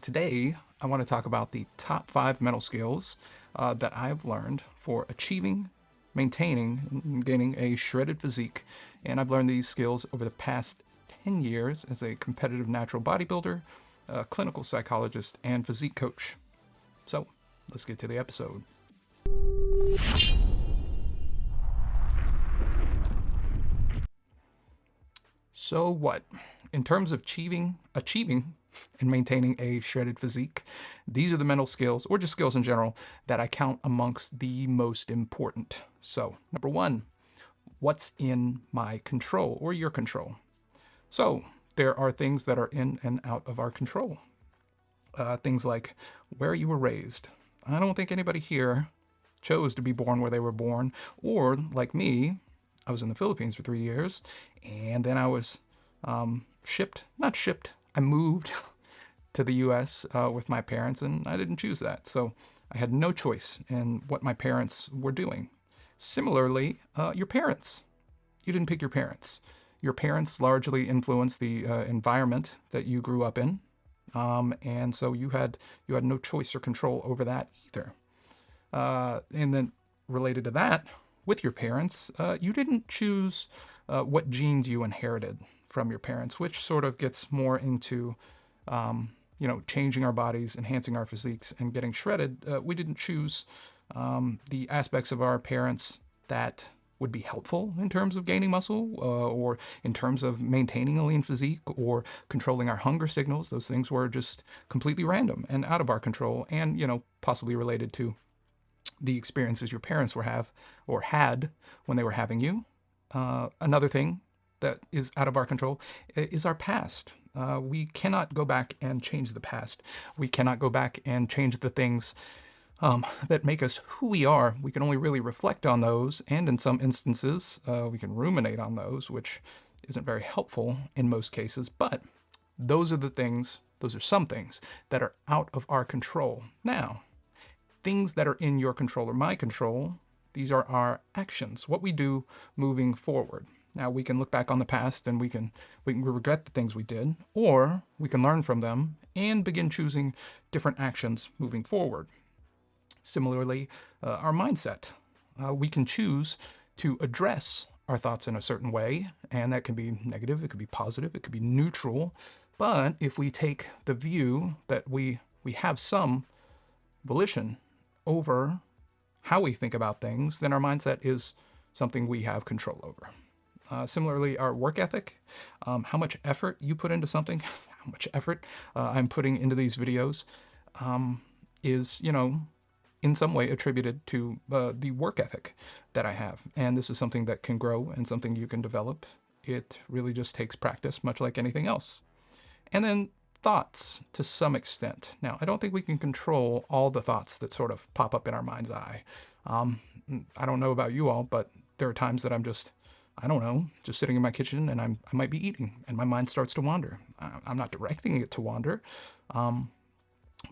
Today, I want to talk about the top 5 mental skills that I've learned for achieving, maintaining, and gaining a shredded physique. And I've learned these skills over the past 10 years as a competitive natural bodybuilder, a clinical psychologist, and physique coach. So, let's get to the episode. So what? In terms of achieving and maintaining a shredded physique, these are the mental skills, or just skills in general, that I count amongst the most important. So, number one, what's in my control or your control? So, there are things that are in and out of our control. Things like where you were raised. I don't think anybody here chose to be born where they were born, or like me, I was in the Philippines for 3 years, and then I was not shipped, I moved to the US with my parents, and I didn't choose that. So I had no choice in what my parents were doing. Similarly, your parents. You didn't pick your parents. Your parents largely influenced the environment that you grew up in, and so you had no choice or control over that either. And then related to that, with your parents, you didn't choose what genes you inherited from your parents, which sort of gets more into, changing our bodies, enhancing our physiques, and getting shredded. We didn't choose the aspects of our parents that would be helpful in terms of gaining muscle or in terms of maintaining a lean physique or controlling our hunger signals. Those things were just completely random and out of our control and, possibly related to the experiences your parents had when they were having you. Another thing that is out of our control is our past. We cannot go back and change the past. We cannot go back and change the things that make us who we are. We can only really reflect on those, and in some instances, we can ruminate on those, which isn't very helpful in most cases. But those are some things that are out of our control. Now, things that are in your control or my control, these are our actions, what we do moving forward. Now, we can look back on the past and we can regret the things we did, or we can learn from them and begin choosing different actions moving forward. Similarly, our mindset. We can choose to address our thoughts in a certain way, and that can be negative, it could be positive, it could be neutral. But if we take the view that we have some volition over how we think about things, then our mindset is something we have control over. Similarly, our work ethic, how much effort you put into something, how much effort I'm putting into these videos is, in some way attributed to the work ethic that I have. And this is something that can grow and something you can develop. It really just takes practice, much like anything else. And then thoughts to some extent. Now, I don't think we can control all the thoughts that sort of pop up in our mind's eye. I don't know about you all, but there are times that I'm just sitting in my kitchen and I might be eating and my mind starts to wander. I'm not directing it to wander,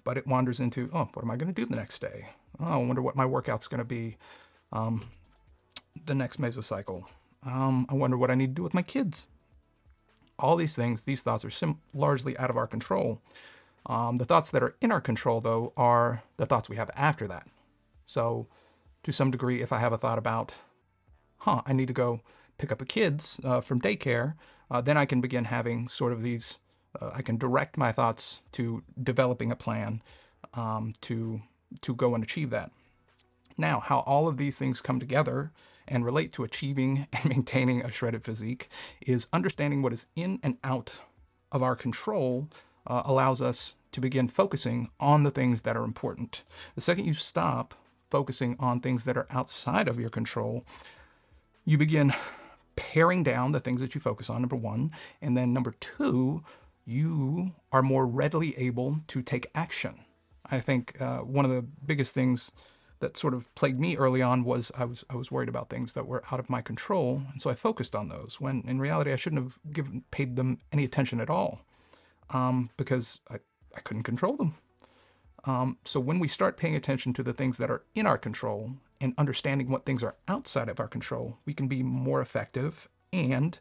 but it wanders into, oh, what am I going to do the next day? Oh, I wonder what my workout's going to be the next mesocycle. I wonder what I need to do with my kids. All these things, these thoughts are largely out of our control. The thoughts that are in our control, though, are the thoughts we have after that. So, to some degree, if I have a thought about, I need to go pick up the kids from daycare, then I can begin having sort of these, I can direct my thoughts to developing a plan to go and achieve that. Now, how all of these things come together and relate to achieving and maintaining a shredded physique is understanding what is in and out of our control allows us to begin focusing on the things that are important. The second you stop focusing on things that are outside of your control, you begin paring down the things that you focus on, number one, and then number two, you are more readily able to take action. I think one of the biggest things that sort of plagued me early on was I was worried about things that were out of my control, and so I focused on those, when in reality I shouldn't have paid them any attention at all, because I couldn't control them. So when we start paying attention to the things that are in our control and understanding what things are outside of our control, we can be more effective and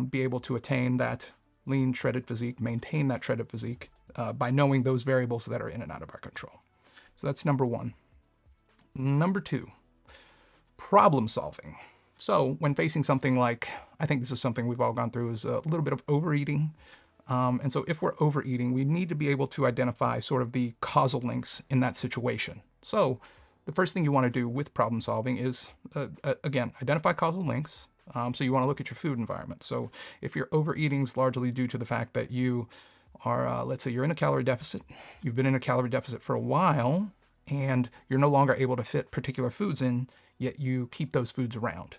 be able to attain that lean, shredded physique, maintain that shredded physique by knowing those variables that are in and out of our control. So that's number one. Number two, problem solving. So when facing something like, I think this is something we've all gone through, is a little bit of overeating. And so if we're overeating, we need to be able to identify sort of the causal links in that situation. So the first thing you want to do with problem solving is, again, identify causal links. So you want to look at your food environment. So if your overeating is largely due to the fact that you are, let's say you're in a calorie deficit, you've been in a calorie deficit for a while, and you're no longer able to fit particular foods in, yet you keep those foods around.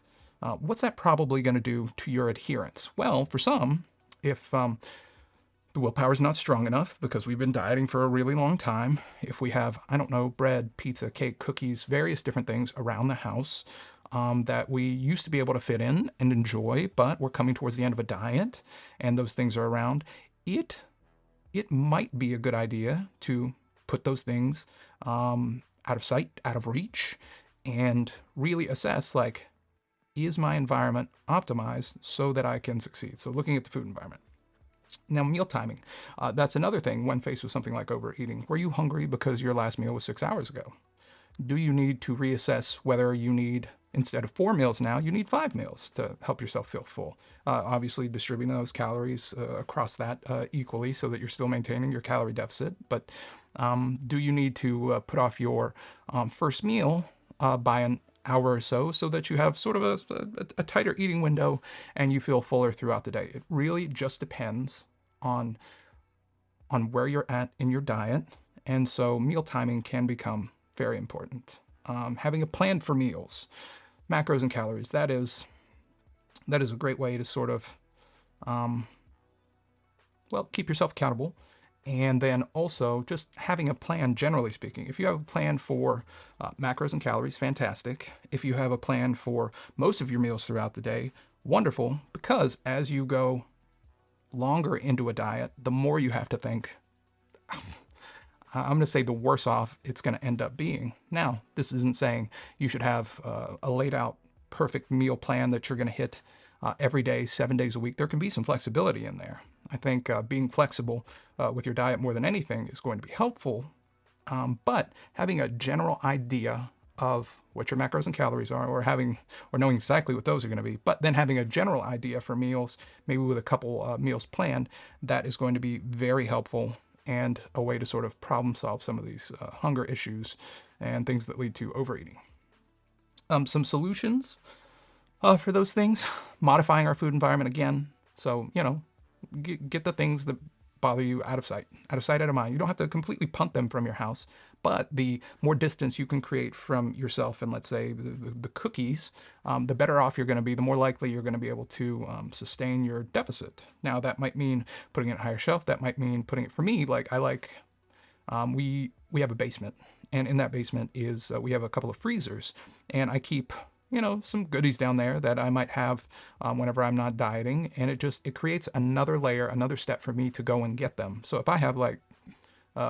What's that probably going to do to your adherence? Well, for some, if the willpower is not strong enough because we've been dieting for a really long time, if we have, I don't know, bread, pizza, cake, cookies, various different things around the house that we used to be able to fit in and enjoy, but we're coming towards the end of a diet and those things are around, it might be a good idea to put those things out of sight, out of reach, and really assess, like, is my environment optimized so that I can succeed? So looking at the food environment. Now, meal timing. That's another thing when faced with something like overeating. Were you hungry because your last meal was 6 hours ago? Do you need to reassess whether you need, instead of 4 meals now, you need 5 meals to help yourself feel full? Obviously, distributing those calories across that equally so that you're still maintaining your calorie deficit. But do you need to put off your first meal by an hour or so that you have sort of a tighter eating window and you feel fuller throughout the day? It really just depends on where you're at in your diet. And so meal timing can become very important. Having a plan for meals, macros and calories, that is a great way to sort of, keep yourself accountable. And then also just having a plan, generally speaking. If you have a plan for macros and calories, fantastic. If you have a plan for most of your meals throughout the day, wonderful. Because as you go longer into a diet, the more you have to think, I'm going to say the worse off it's going to end up being. Now, this isn't saying you should have a laid out perfect meal plan that you're going to hit every day, 7 days a week. There can be some flexibility in there. I think being flexible with your diet more than anything is going to be helpful, but having a general idea of what your macros and calories are, or knowing exactly what those are going to be, but then having a general idea for meals, maybe with a couple meals planned, that is going to be very helpful and a way to sort of problem solve some of these hunger issues and things that lead to overeating. Some solutions for those things: modifying our food environment again. So, get the things that bother you out of sight, out of mind. You don't have to completely punt them from your house, but the more distance you can create from yourself and, let's say, the cookies, the better off you're going to be, the more likely you're going to be able to sustain your deficit. Now, that might mean putting it on a higher shelf. That might mean putting it, for me, we have a basement, and in that basement is we have a couple of freezers, and I keep some goodies down there that I might have whenever I'm not dieting. And it creates another layer, another step for me to go and get them. So if I have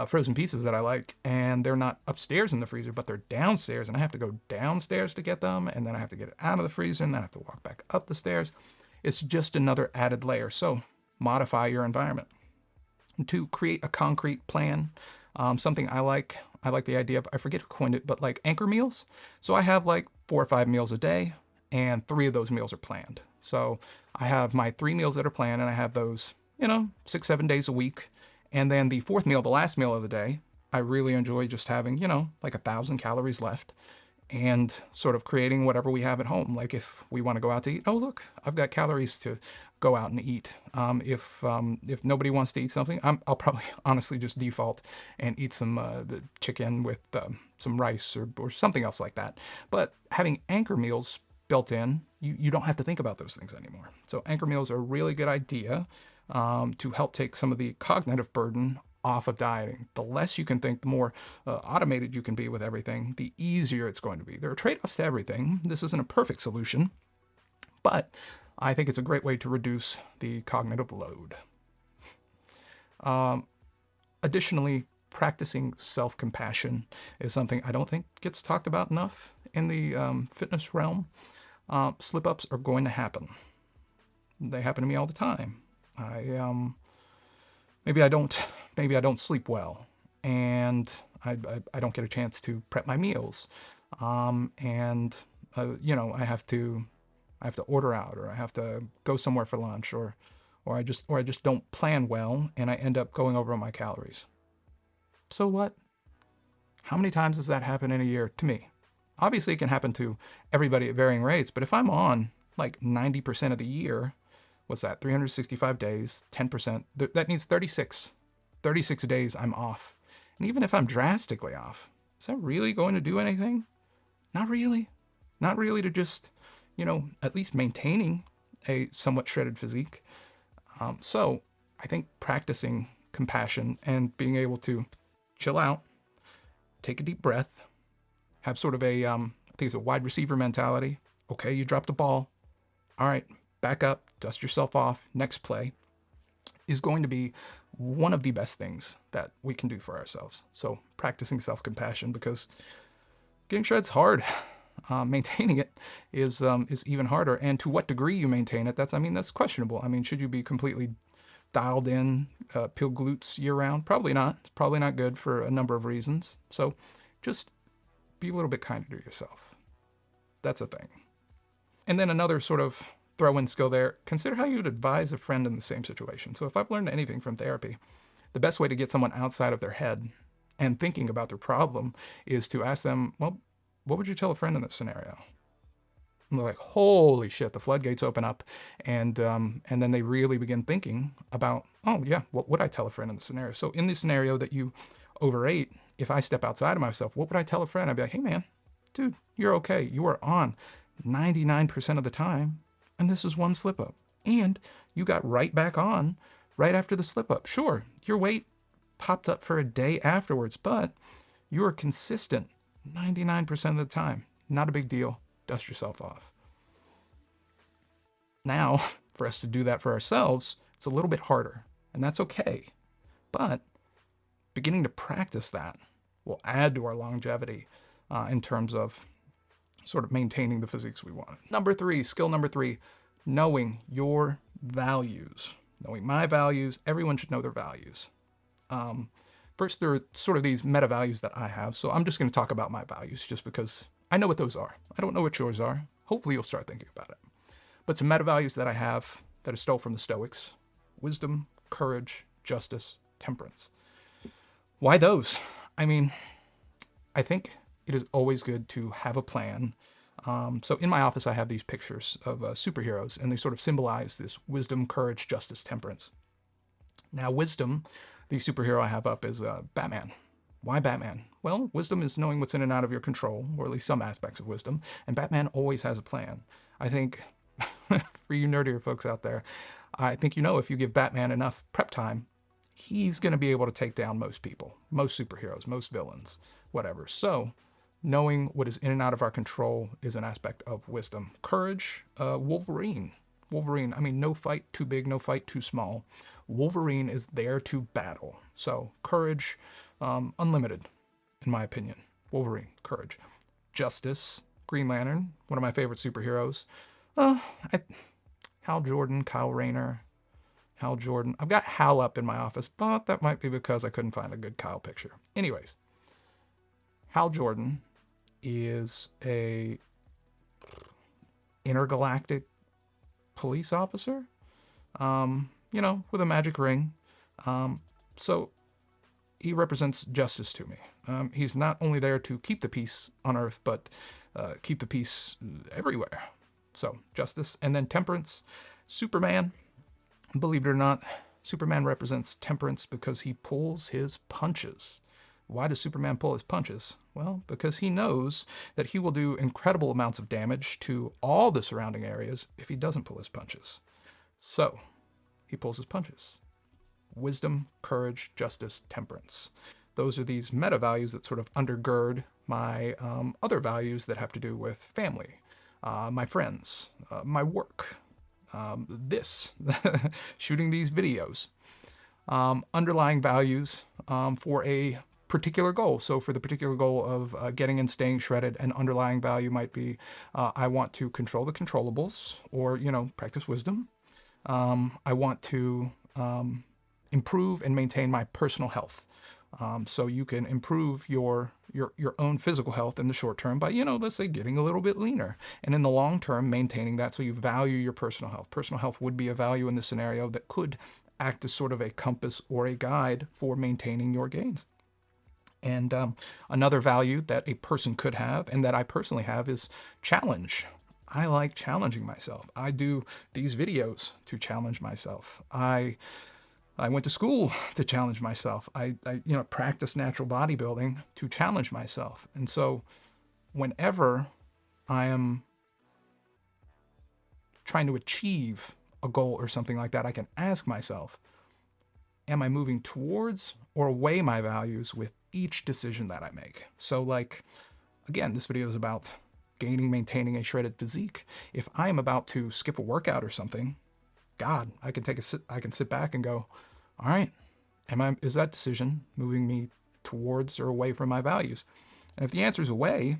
frozen pizzas that I like and they're not upstairs in the freezer, but they're downstairs, and I have to go downstairs to get them, and then I have to get it out of the freezer, and then I have to walk back up the stairs, it's just another added layer. So modify your environment. And to create a concrete plan, something I like the idea of, I forget who coined it, but like anchor meals. So I have 4 or 5 meals a day, and 3 of those meals are planned. So I have my 3 meals that are planned, and I have those, 6, 7 days a week. And then the 4th meal, the last meal of the day, I really enjoy just having, 1,000 calories left and sort of creating whatever we have at home. Like if we want to go out to eat, oh, look, I've got calories to go out and eat. If nobody wants to eat something, I'll probably honestly just default and eat some the chicken with some rice or something else like that. But having anchor meals built in, you don't have to think about those things anymore. So anchor meals are a really good idea to help take some of the cognitive burden off of dieting. The less you can think, the more automated you can be with everything, the easier it's going to be. There are trade-offs to everything. This isn't a perfect solution, but I think it's a great way to reduce the cognitive load. Additionally, practicing self-compassion is something I don't think gets talked about enough in the fitness realm. Slip-ups are going to happen. They happen to me all the time. Maybe I don't maybe I don't sleep well, and I don't get a chance to prep my meals, and I have to order out, or I have to go somewhere for lunch, or I just don't plan well, and I end up going over on my calories. So what? How many times does that happen in a year to me? Obviously, it can happen to everybody at varying rates, but if I'm on like 90% of the year, what's that? 365 days, 10%, that means 36 days I'm off. And even if I'm drastically off, is that really going to do anything? Not really. Not really to just, at least maintaining a somewhat shredded physique. So I think practicing compassion and being able to chill out, take a deep breath, have sort of I think it's a wide receiver mentality. Okay, you dropped the ball. All right, back up, dust yourself off, next play, is going to be one of the best things that we can do for ourselves. So practicing self-compassion, because getting shred's hard. Maintaining it is even harder. And to what degree you maintain it, that's questionable. I mean, should you be completely dialed in, peel glutes year round? Probably not. It's probably not good for a number of reasons. So just be a little bit kinder to yourself. That's a thing. And then another sort of throw-in skill there, consider how you'd advise a friend in the same situation. So if I've learned anything from therapy, the best way to get someone outside of their head and thinking about their problem is to ask them, well, what would you tell a friend in this scenario? And they're like, holy shit, the floodgates open up, and then they really begin thinking about, oh yeah, what would I tell a friend in the scenario? So in the scenario that you overate, if I step outside of myself, what would I tell a friend? I'd be like, hey man, dude, you're okay. You are on 99% of the time, and this is one slip up. And you got right back on right after the slip up. Sure, your weight popped up for a day afterwards, but you are consistent 99% of the time. Not a big deal. Dust yourself off. Now, for us to do that for ourselves, it's a little bit harder, and that's okay. But beginning to practice that will add to our longevity in terms of sort of maintaining the physiques we want. Skill number three, knowing your values. Knowing my values, everyone should know their values. First, there are sort of these meta values that I have. So I'm just going to talk about my values just because I know what those are. I don't know what yours are. Hopefully you'll start thinking about it. But some meta values that I have that I stole from the Stoics: wisdom, courage, justice, temperance. Why those? I mean, I think it is always good to have a plan. So in my office, I have these pictures of superheroes, and they sort of symbolize this wisdom, courage, justice, temperance. Now, wisdom, the superhero I have up is Batman. Why Batman? Well, wisdom is knowing what's in and out of your control, or at least some aspects of wisdom, and Batman always has a plan. I think, for you nerdier folks out there, I think if you give Batman enough prep time, he's going to be able to take down most people, most superheroes, most villains, whatever. So knowing what is in and out of our control is an aspect of wisdom. Courage, Wolverine. I mean, no fight too big, no fight too small. Wolverine is there to battle. So courage, unlimited, in my opinion. Wolverine, courage. Justice, Green Lantern, one of my favorite superheroes. Hal Jordan, Kyle Rayner, Hal Jordan. I've got Hal up in my office, but that might be because I couldn't find a good Kyle picture. Anyways, Hal Jordan is a intergalactic police officer, with a magic ring. So he represents justice to me. He's not only there to keep the peace on Earth, but keep the peace everywhere. So justice. And then temperance. Superman, believe it or not, Superman represents temperance because he pulls his punches. Why does Superman pull his punches? Well, because he knows that he will do incredible amounts of damage to all the surrounding areas if he doesn't pull his punches. So he pulls his punches. Wisdom, courage, justice, temperance. Those are these meta values that sort of undergird my other values that have to do with family, my friends, my work, shooting these videos. Underlying values for a particular goal. So for the particular goal of getting and staying shredded, an underlying value might be I want to control the controllables, or, practice wisdom. I want to improve and maintain my personal health. So you can improve your own physical health in the short term by, let's say getting a little bit leaner, and in the long term maintaining that, so you value your personal health. Personal health would be a value in this scenario that could act as sort of a compass or a guide for maintaining your gains. And another value that a person could have, and that I personally have, is challenge. I like challenging myself. I do these videos to challenge myself. I went to school to challenge myself. I practice natural bodybuilding to challenge myself. And so whenever I am trying to achieve a goal or something like that, I can ask myself, am I moving towards or away my values with each decision that I make? So like, again, this video is about gaining, maintaining a shredded physique. If I am about to skip a workout or something, God, I can sit back and go, all right, is that decision moving me towards or away from my values? And if the answer is away,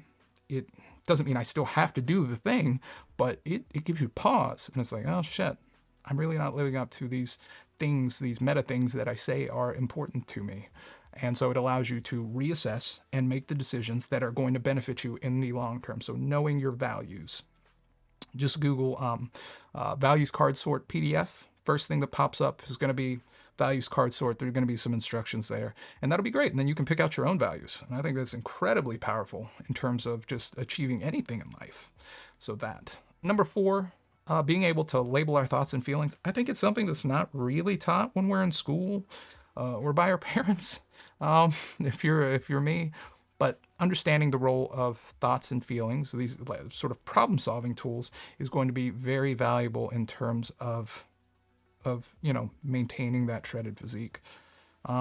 it doesn't mean I still have to do the thing, but it gives you pause. And it's like, oh shit, I'm really not living up to these things, these meta things that I say are important to me. And so it allows you to reassess and make the decisions that are going to benefit you in the long term. So knowing your values. Just Google values card sort PDF. First thing that pops up is going to be values card sort. There are going to be some instructions there, and that'll be great. And then you can pick out your own values. And I think that's incredibly powerful in terms of just achieving anything in life. So that. Number 4, being able to label our thoughts and feelings. I think it's something that's not really taught when we're in school or by our parents. If you're me, but understanding the role of thoughts and feelings, these sort of problem-solving tools, is going to be very valuable in terms of maintaining that shredded physique,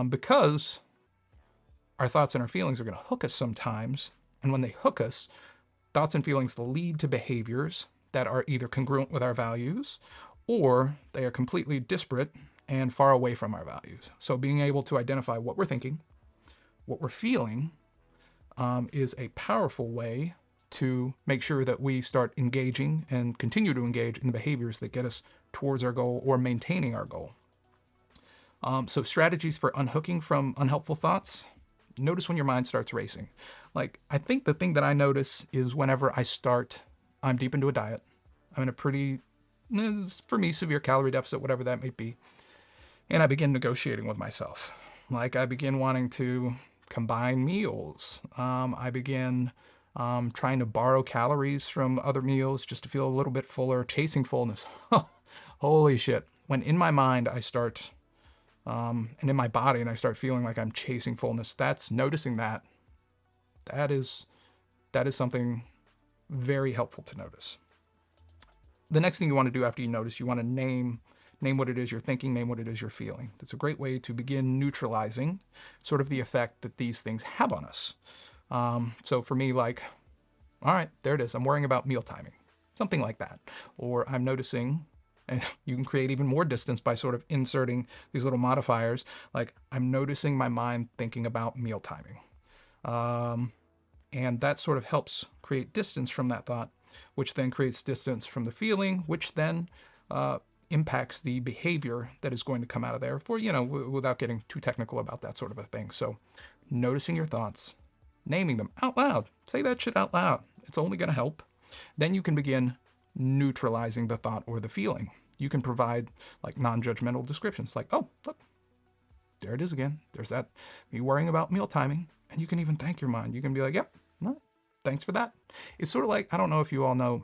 because our thoughts and our feelings are going to hook us sometimes, and when they hook us, thoughts and feelings lead to behaviors that are either congruent with our values, or they are completely disparate and far away from our values. So being able to identify what we're thinking, what we're feeling, is a powerful way to make sure that we start engaging and continue to engage in the behaviors that get us towards our goal or maintaining our goal. So strategies for unhooking from unhelpful thoughts. Notice when your mind starts racing. Like, I think the thing that I notice is whenever I'm deep into a diet. I'm in a pretty, for me, severe calorie deficit, whatever that may be. And I begin negotiating with myself. Like, I begin wanting to combine meals. I begin trying to borrow calories from other meals just to feel a little bit fuller, chasing fullness. Holy shit. When in my mind I start, and in my body, and I start feeling like I'm chasing fullness, that's noticing that. That is something very helpful to notice. The next thing you want to do after you notice, you want to name what it is you're thinking, name what it is you're feeling. That's a great way to begin neutralizing sort of the effect that these things have on us. So for me, like, all right, there it is. I'm worrying about meal timing, something like that. Or I'm noticing, and you can create even more distance by sort of inserting these little modifiers. Like, I'm noticing my mind thinking about meal timing. And that sort of helps create distance from that thought, which then creates distance from the feeling, which then impacts the behavior that is going to come out of there, for, without getting too technical about that sort of a thing. So noticing your thoughts, naming them out loud, say that shit out loud. It's only going to help. Then you can begin neutralizing the thought or the feeling. You can provide like non-judgmental descriptions, like, oh, look, there it is again. There's that, me worrying about meal timing. And you can even thank your mind. You can be like, yep, well, thanks for that. It's sort of like, I don't know if you all know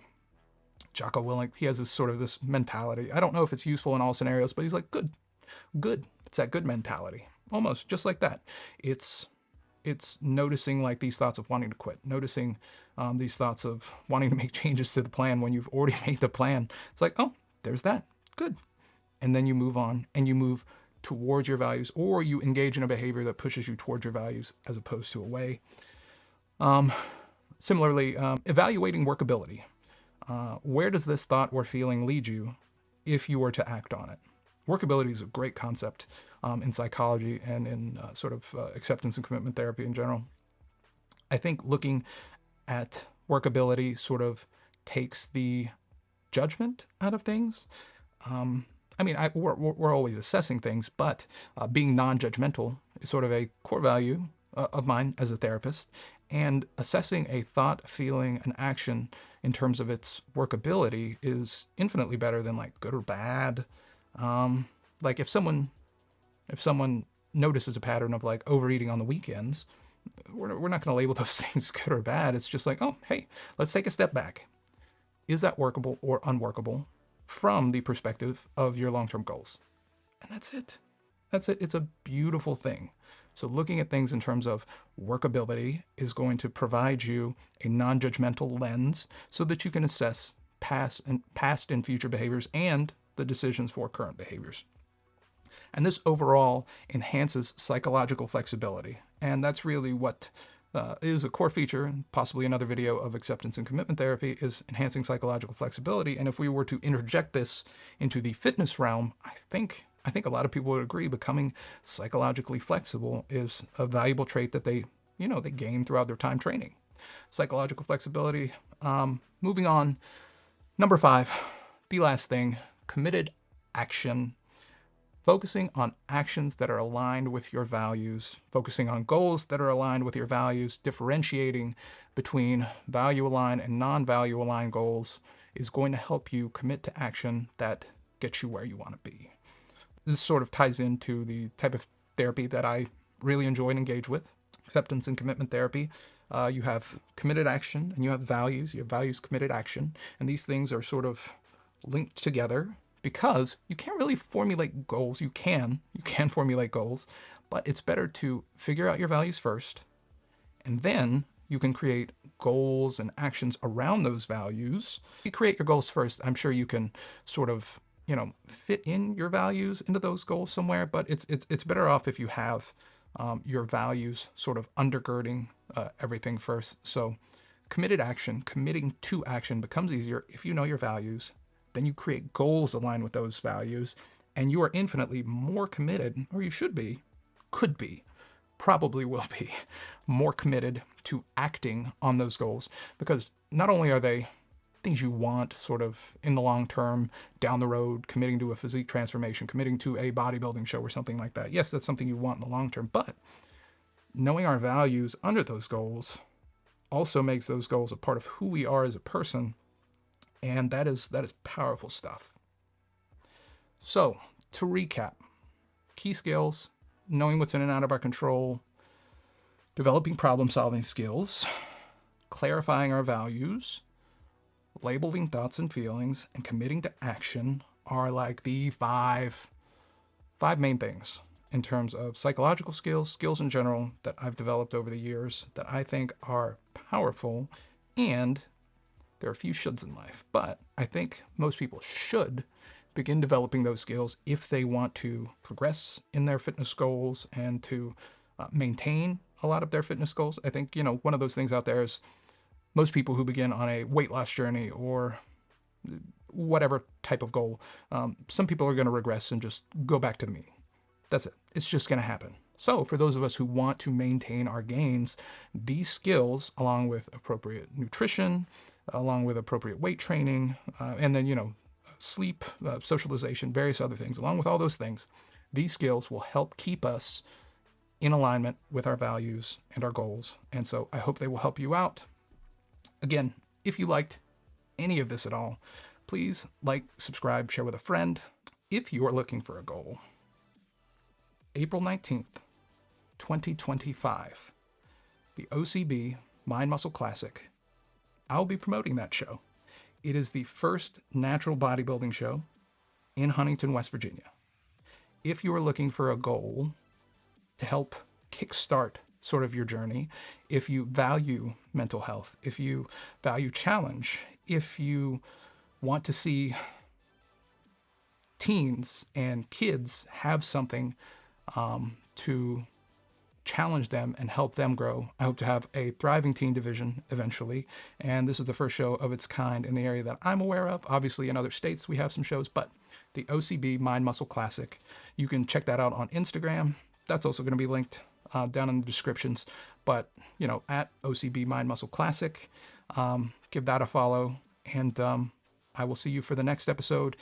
Jocko Willink. He has this mentality. I don't know if it's useful in all scenarios, but he's like, good. It's that good mentality. Almost just like that. It's noticing like these thoughts of wanting to quit, noticing these thoughts of wanting to make changes to the plan when you've already made the plan. It's like, oh, there's that. Good. And then you move on and you move towards your values, or you engage in a behavior that pushes you towards your values as opposed to away. Similarly, evaluating workability. Where does this thought or feeling lead you if you were to act on it? Workability is a great concept in psychology and in sort of acceptance and commitment therapy in general. I think looking at workability sort of takes the judgment out of things. I mean, we're always assessing things, but being non-judgmental is sort of a core value of mine as a therapist. And assessing a thought, feeling, an action in terms of its workability is infinitely better than like good or bad. Like if someone notices a pattern of like overeating on the weekends, we're not going to label those things good or bad. It's just like, oh, hey, let's take a step back. Is that workable or unworkable from the perspective of your long-term goals? And that's it. That's it. It's a beautiful thing. So looking at things in terms of workability is going to provide you a non-judgmental lens so that you can assess past and future behaviors and the decisions for current behaviors. And this overall enhances psychological flexibility. And that's really what is a core feature, possibly another video of acceptance and commitment therapy, is enhancing psychological flexibility. And if we were to interject this into the fitness realm, I think a lot of people would agree becoming psychologically flexible is a valuable trait that they gain throughout their time training. Psychological flexibility. Moving on. Number 5, the last thing, committed action. Focusing on actions that are aligned with your values, focusing on goals that are aligned with your values, differentiating between value-aligned and non-value aligned goals is going to help you commit to action that gets you where you want to be. This sort of ties into the type of therapy that I really enjoy and engage with, acceptance and commitment therapy. You have committed action and you have values. You have values, committed action. And these things are sort of linked together because you can't really formulate goals. You can formulate goals, but it's better to figure out your values first, and then you can create goals and actions around those values. If you create your goals first, I'm sure you can sort of, fit in your values into those goals somewhere, but it's better off if you have your values sort of undergirding everything first. So committed action, committing to action becomes easier if you know your values. Then you create goals aligned with those values, and you are infinitely more committed, or you should be, could be, probably will be, more committed to acting on those goals, because not only are they things you want sort of in the long term, down the road, committing to a physique transformation, committing to a bodybuilding show or something like that. Yes, that's something you want in the long term, but knowing our values under those goals also makes those goals a part of who we are as a person. And that is powerful stuff. So, to recap, key skills, knowing what's in and out of our control, developing problem-solving skills, clarifying our values, labeling thoughts and feelings, and committing to action are like the five main things in terms of psychological skills in general that I've developed over the years that I think are powerful. And there are a few shoulds in life, but I think most people should begin developing those skills if they want to progress in their fitness goals and to maintain a lot of their fitness goals. I think, one of those things out there is most people who begin on a weight loss journey or whatever type of goal, some people are going to regress and just go back to the mean. That's it. It's just going to happen. So for those of us who want to maintain our gains, these skills, along with appropriate nutrition, along with appropriate weight training, and then, sleep, socialization, various other things, along with all those things, these skills will help keep us in alignment with our values and our goals. And so I hope they will help you out. Again, if you liked any of this at all, please like, subscribe, share with a friend. If you are looking for a goal, April 19th, 2025, the OCB Mind Muscle Classic. I'll be promoting that show. It is the first natural bodybuilding show in Huntington, West Virginia. If you are looking for a goal to help kickstart sort of your journey, if you value mental health, if you value challenge, if you want to see teens and kids have something to challenge them and help them grow. I hope to have a thriving teen division eventually, and this is the first show of its kind in the area that I'm aware of. Obviously, in other states, we have some shows, but the OCB Mind Muscle Classic, you can check that out on Instagram. That's also going to be linked down in the descriptions, but, at OCB Mind Muscle Classic, give that a follow, and I will see you for the next episode.